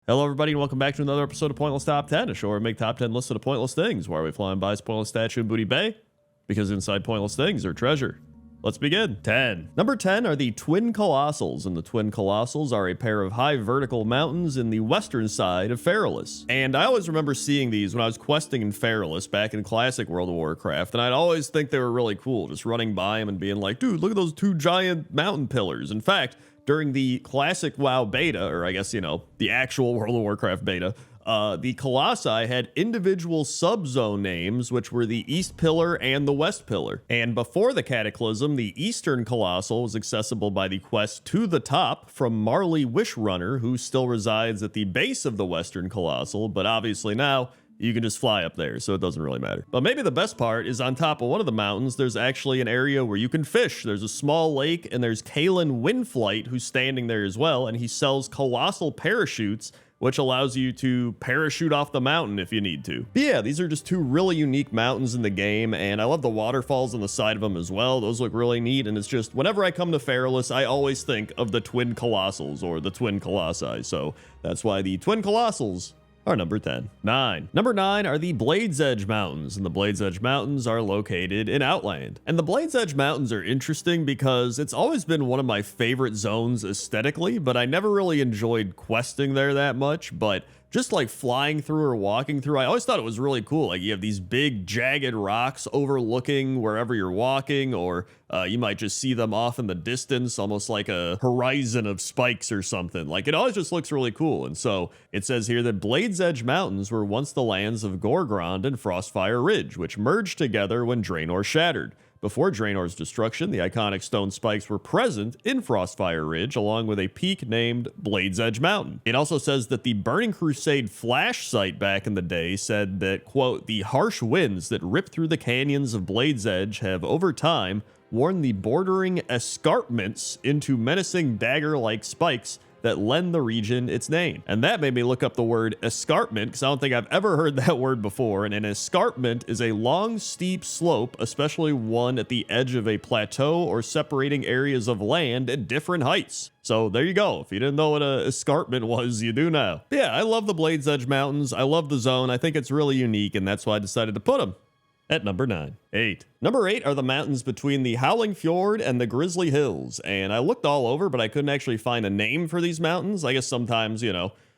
Hello, everybody, and welcome back to another episode of Pointless Top 10, a show where we make top 10 lists of the pointless things, where we fly and buy pointless statue in Booty Bay, because inside pointless things are treasure. Let's begin. 10. Number 10 are the Twin Colossals, and the Twin Colossals are a pair of high vertical mountains in the western side of Feralus. And I always remember seeing these when I was questing in Feralus back in classic World of Warcraft, and I'd always think they were really cool, just running by them and being like, dude, look at those two giant mountain pillars. In fact, during the classic WoW beta, or I guess, the actual World of Warcraft beta, the Colossi had individual sub-zone names, which were the East Pillar and the West Pillar. And before the Cataclysm, the Eastern Colossal was accessible by the quest To the Top from Marley Wishrunner, who still resides at the base of the Western Colossal, but obviously now you can just fly up there, so it doesn't really matter. But maybe the best part is on top of one of the mountains, there's actually an area where you can fish. There's a small lake, and there's Kalen Windflight, who's standing there as well, and he sells colossal parachutes, which allows you to parachute off the mountain if you need to. But yeah, these are just two really unique mountains in the game, and I love the waterfalls on the side of them as well. Those look really neat, and it's just, whenever I come to Feralus, I always think of the Twin Colossals, or the Twin Colossi, so that's why the Twin Colossals are number 10. 9. Number 9 are the Blades Edge Mountains, and the Blades Edge Mountains are located in Outland. And the Blades Edge Mountains are interesting because it's always been one of my favorite zones aesthetically, but I never really enjoyed questing there that much, but just like flying through or walking through, I always thought it was really cool. Like you have these big jagged rocks overlooking wherever you're walking, or you might just see them off in the distance, almost like a horizon of spikes or something. Like it always just looks really cool. And so it says here that Blades Edge Mountains were once the lands of Gorgrond and Frostfire Ridge, which merged together when Draenor shattered. Before Draenor's destruction, the iconic stone spikes were present in Frostfire Ridge, along with a peak named Blades Edge Mountain. It also says that the Burning Crusade flash site back in the day said that, quote, the harsh winds that rip through the canyons of Blades Edge have, over time, worn the bordering escarpments into menacing dagger-like spikes that lend the region its name. And that made me look up the word escarpment, because I don't think I've ever heard that word before. And an escarpment is a long, steep slope, especially one at the edge of a plateau or separating areas of land at different heights. So there you go. If you didn't know what an escarpment was, you do now. But yeah, I love the Blades Edge Mountains. I love the zone. I think it's really unique, and that's why I decided to put them at number 9. 8. Number 8 are the mountains between the Howling Fjord and the Grizzly Hills, and I looked all over, but I couldn't actually find a name for these mountains. I guess sometimes,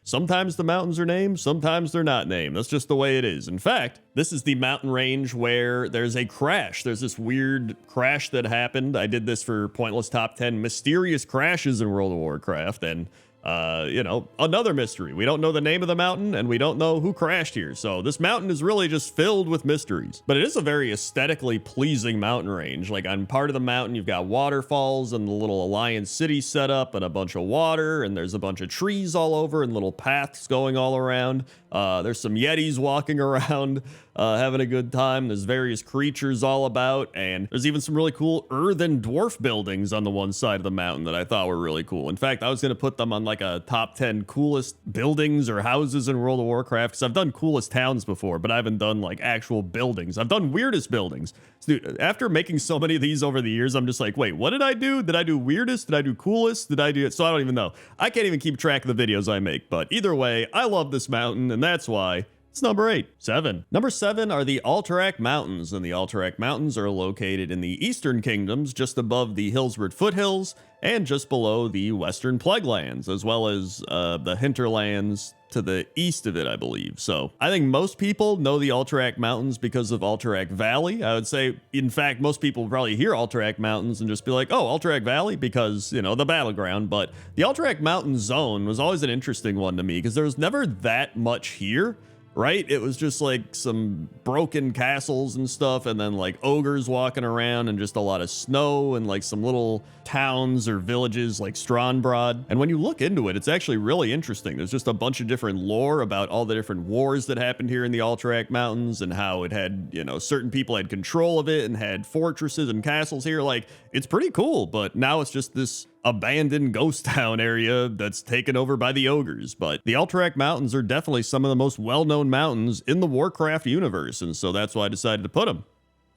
sometimes the mountains are named, sometimes they're not named. That's just the way it is. In fact, this is the mountain range where there's a crash. There's this weird crash that happened. I did this for Pointless Top 10 Mysterious Crashes in World of Warcraft, and another mystery. We don't know the name of the mountain, and we don't know who crashed here. So this mountain is really just filled with mysteries. But it is a very aesthetically pleasing mountain range. Like on part of the mountain, you've got waterfalls and the little Alliance city set up and a bunch of water, and there's a bunch of trees all over and little paths going all around. There's some Yetis walking around, having a good time. There's various creatures all about, and there's even some really cool earthen dwarf buildings on the one side of the mountain that I thought were really cool. In fact, I was going to put them on like a top 10 coolest buildings or houses in World of Warcraft, because I've done coolest towns before, but I haven't done like actual buildings. I've done weirdest buildings. So, dude, after making so many of these over the years, I'm just like, wait, what did I do? Did I do weirdest? Did I do coolest? Did I do it? So I don't even know. I can't even keep track of the videos I make, but either way, I love this mountain, and that's why it's number 8. 7. Number 7 are the Alterac Mountains, and the Alterac Mountains are located in the Eastern Kingdoms, just above the Hillsward Foothills, and just below the Western Plaguelands, as well as the Hinterlands to the east of it, I believe. So I think most people know the Alterac Mountains because of Alterac Valley. I would say, in fact, most people probably hear Alterac Mountains and just be like, oh, Alterac Valley, because, the battleground. But the Alterac Mountain zone was always an interesting one to me, because there was never that much here. Right? It was just like some broken castles and stuff, and then like ogres walking around, and just a lot of snow, and like some little towns or villages like Strombrod. And when you look into it, it's actually really interesting. There's just a bunch of different lore about all the different wars that happened here in the Alterac Mountains, and how it had, certain people had control of it and had fortresses and castles here. Like, it's pretty cool, but now it's just this abandoned ghost town area that's taken over by the ogres. But the Alterac Mountains are definitely some of the most well-known mountains in the Warcraft universe, and so that's why I decided to put them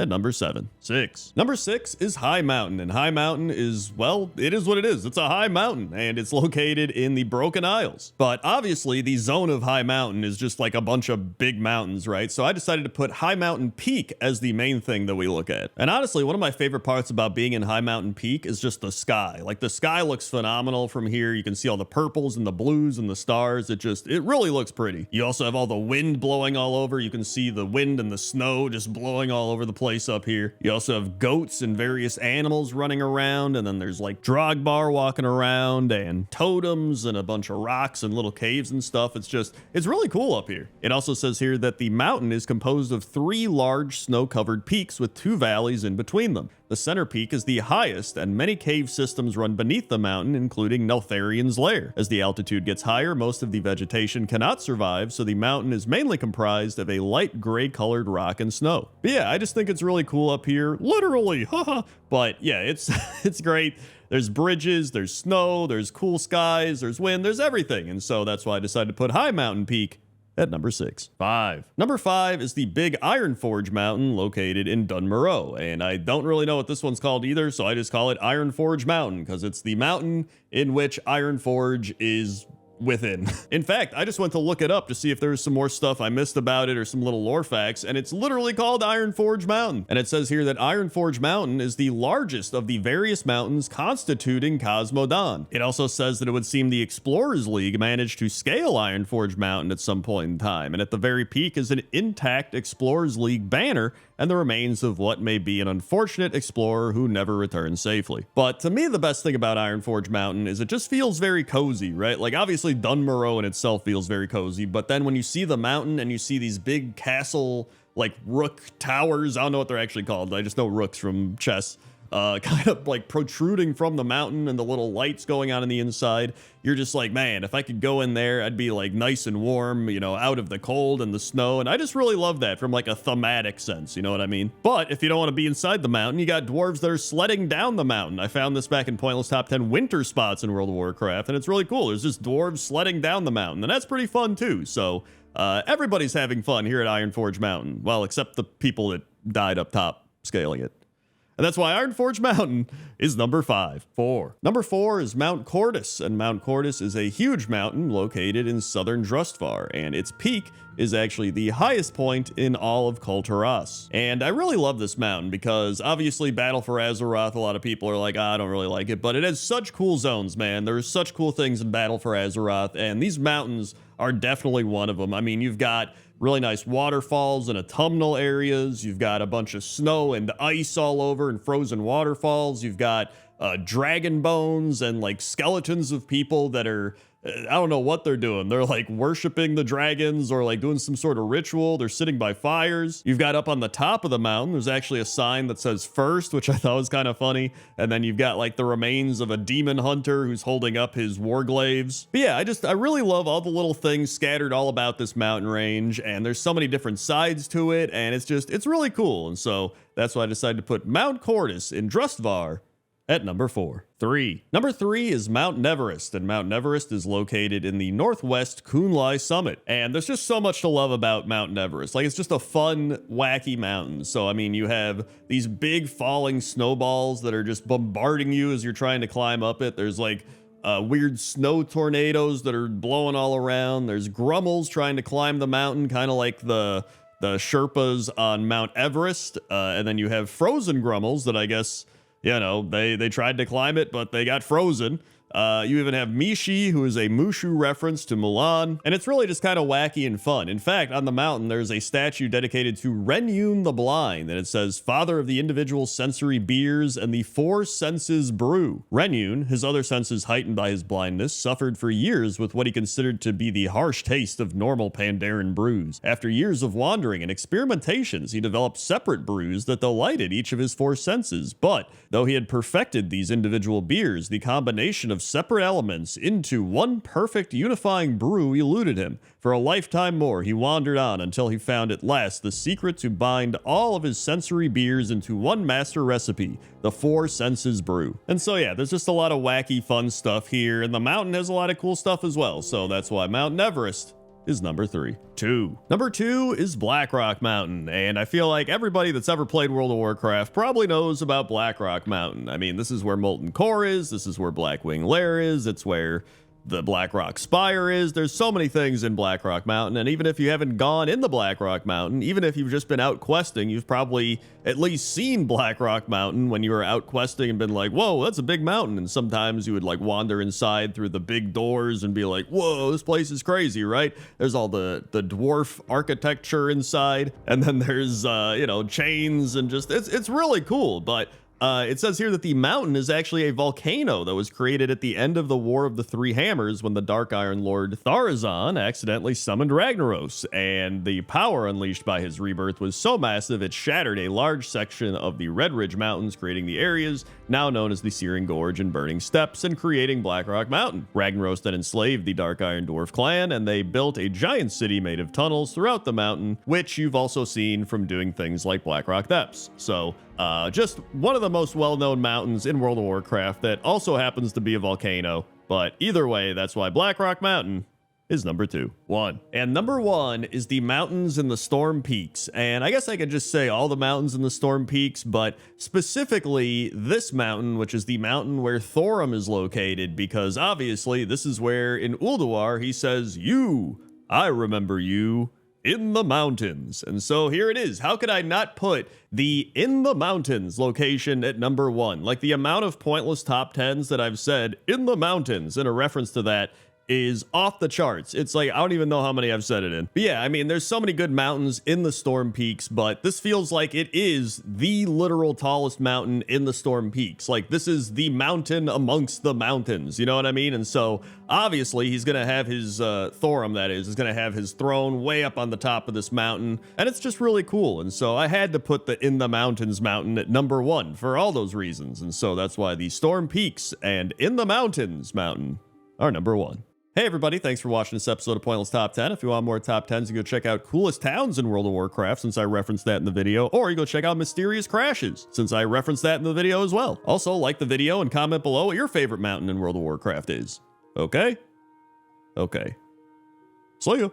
at number 7. 6. Number 6 is High Mountain, and High Mountain is, well, it is what it is. It's a high mountain, and it's located in the Broken Isles. But obviously, the zone of High Mountain is just like a bunch of big mountains, right? So I decided to put High Mountain Peak as the main thing that we look at. And honestly, one of my favorite parts about being in High Mountain Peak is just the sky. Like, the sky looks phenomenal from here. You can see all the purples and the blues and the stars. It really looks pretty. You also have all the wind blowing all over. You can see the wind and the snow just blowing all over the place up here. You also have goats and various animals running around, and then there's like Drogbar walking around and totems and a bunch of rocks and little caves and stuff. It's really cool up here. It also says here that the mountain is composed of 3 large snow-covered peaks with 2 valleys in between them. The center peak is the highest, and many cave systems run beneath the mountain, including Neltharion's lair. As the altitude gets higher, most of the vegetation cannot survive, so the mountain is mainly comprised of a light gray-colored rock and snow. But yeah, I just think it's really cool up here. Literally, haha. But yeah, it's great. There's bridges, there's snow, there's cool skies, there's wind, there's everything. And so that's why I decided to put High Mountain Peak at number 6. 5. Number 5 is the Big Ironforge Mountain located in Dunmoreau, and I don't really know what this one's called either, so I just call it Ironforge Mountain because it's the mountain in which Ironforge is within. In fact, I just went to look it up to see if there was some more stuff I missed about it or some little lore facts, and it's literally called Ironforge Mountain. And it says here that Ironforge Mountain is the largest of the various mountains constituting Cosmodon. It also says that it would seem the Explorers League managed to scale Ironforge Mountain at some point in time, and at the very peak is an intact Explorers League banner and the remains of what may be an unfortunate explorer who never returned safely. But to me, the best thing about Ironforge Mountain is it just feels very cozy, right? Like, obviously Dunmoreau in itself feels very cozy, but then when you see the mountain and you see these big castle, like rook towers, I don't know what they're actually called, I just know rooks from chess, kind of like protruding from the mountain and the little lights going on the inside, you're just like, man, if I could go in there, I'd be like nice and warm, you know, out of the cold and the snow. And I just really love that from like a thematic sense, you know what I mean? But if you don't want to be inside the mountain, you got dwarves that are sledding down the mountain. I found this back in Pointless Top 10 winter spots in World of Warcraft, and it's really cool. There's just dwarves sledding down the mountain, and that's pretty fun too. So everybody's having fun here at Ironforge Mountain. Well, except the people that died up top scaling it. And that's why Ironforge Mountain is number 5. 4. Number 4 is Mount Cordis, and Mount Cordis is a huge mountain located in southern Drustvar, and its peak is actually the highest point in all of Kulturas. And I really love this mountain because obviously Battle for Azeroth, a lot of people are like, I don't really like it, but it has such cool zones, man. There's such cool things in Battle for Azeroth, and these mountains are definitely one of them. I mean, you've got really nice waterfalls and autumnal areas. You've got a bunch of snow and ice all over and frozen waterfalls. You've got dragon bones and like skeletons of people that are, I don't know what they're doing. They're like worshiping the dragons or like doing some sort of ritual. They're sitting by fires. You've got up on the top of the mountain, there's actually a sign that says first, which I thought was kind of funny. And then you've got like the remains of a demon hunter who's holding up his warglaives. But yeah, I really love all the little things scattered all about this mountain range. And there's so many different sides to it. And it's really cool. And so that's why I decided to put Mount Cordis in Drustvar at number 4. 3. Number 3 is Mount Neverest, and Mount Neverest is located in the northwest Kunlai summit. And there's just so much to love about Mount Neverest. Like, it's just a fun, wacky mountain. So, I mean, you have these big falling snowballs that are just bombarding you as you're trying to climb up it. There's like weird snow tornadoes that are blowing all around. There's grummels trying to climb the mountain, kind of like the Sherpas on Mount Everest. And then you have frozen grummels that I guess, you know, they tried to climb it, but they got frozen. You even have Mishi, who is a Mushu reference to Mulan, and it's really just kind of wacky and fun. In fact, on the mountain, there's a statue dedicated to Renyun the Blind, and it says, Father of the individual sensory beers and the 4 senses brew. Renyun, his other senses heightened by his blindness, suffered for years with what he considered to be the harsh taste of normal Pandaren brews. After years of wandering and experimentations, he developed separate brews that delighted each of his 4 senses, but though he had perfected these individual beers, the combination of separate elements into one perfect unifying brew eluded him. For a lifetime more, he wandered on until he found at last the secret to bind all of his sensory beers into one master recipe, the 4 senses brew. And so yeah, there's just a lot of wacky, fun stuff here, and the mountain has a lot of cool stuff as well, so that's why Mount Everest is number 3. 2. Number 2 is Blackrock Mountain, and I feel like everybody that's ever played World of Warcraft probably knows about Blackrock Mountain. I mean, this is where Molten Core is, this is where Blackwing Lair is, it's where the Blackrock Spire is. There's so many things in Blackrock Mountain, and even if you haven't gone in the Blackrock Mountain, even if you've just been out questing, you've probably at least seen Blackrock Mountain when you were out questing and been like, whoa, that's a big mountain. And sometimes you would like wander inside through the big doors and be like, whoa, this place is crazy, right? There's all the dwarf architecture inside, and then there's you know, chains, and just it's really cool. But it says here that the mountain is actually a volcano that was created at the end of the War of the Three Hammers when the Dark Iron Lord Tharazan accidentally summoned Ragnaros, and the power unleashed by his rebirth was so massive it shattered a large section of the Red Ridge Mountains, creating the areas now known as the Searing Gorge and Burning Steppes, and creating Blackrock Mountain. Ragnaros then enslaved the Dark Iron Dwarf clan, and they built a giant city made of tunnels throughout the mountain, which you've also seen from doing things like Blackrock Depths. So just one of the most well-known mountains in World of Warcraft that also happens to be a volcano. But either way, that's why Blackrock Mountain is number 2. 1. And number 1 is the mountains in the Storm Peaks. And I guess I could just say all the mountains in the Storm Peaks, but specifically this mountain, which is the mountain where Thorim is located, because obviously this is where in Ulduar he says, I remember you in the mountains. And so here it is. How could I not put the in the mountains location at number 1? Like, the amount of pointless top 10s that I've said in the mountains in a reference to that is off the charts. It's like, I don't even know how many I've said it in. But yeah, I mean, there's so many good mountains in the Storm Peaks, but this feels like it is the literal tallest mountain in the Storm Peaks. Like, this is the mountain amongst the mountains, you know what I mean? And so obviously he's gonna have his Thorim, that is gonna have his throne way up on the top of this mountain, and it's just really cool. And so I had to put the in the mountains mountain at number 1 for all those reasons. And so that's why the Storm Peaks and in the mountains mountain are number 1. Hey everybody, thanks for watching this episode of Pointless Top 10. If you want more top 10s, you go check out coolest towns in World of Warcraft, since I referenced that in the video, or you go check out mysterious crashes, since I referenced that in the video as well. Also, like the video and comment below what your favorite mountain in World of Warcraft is. Okay? Okay. See ya.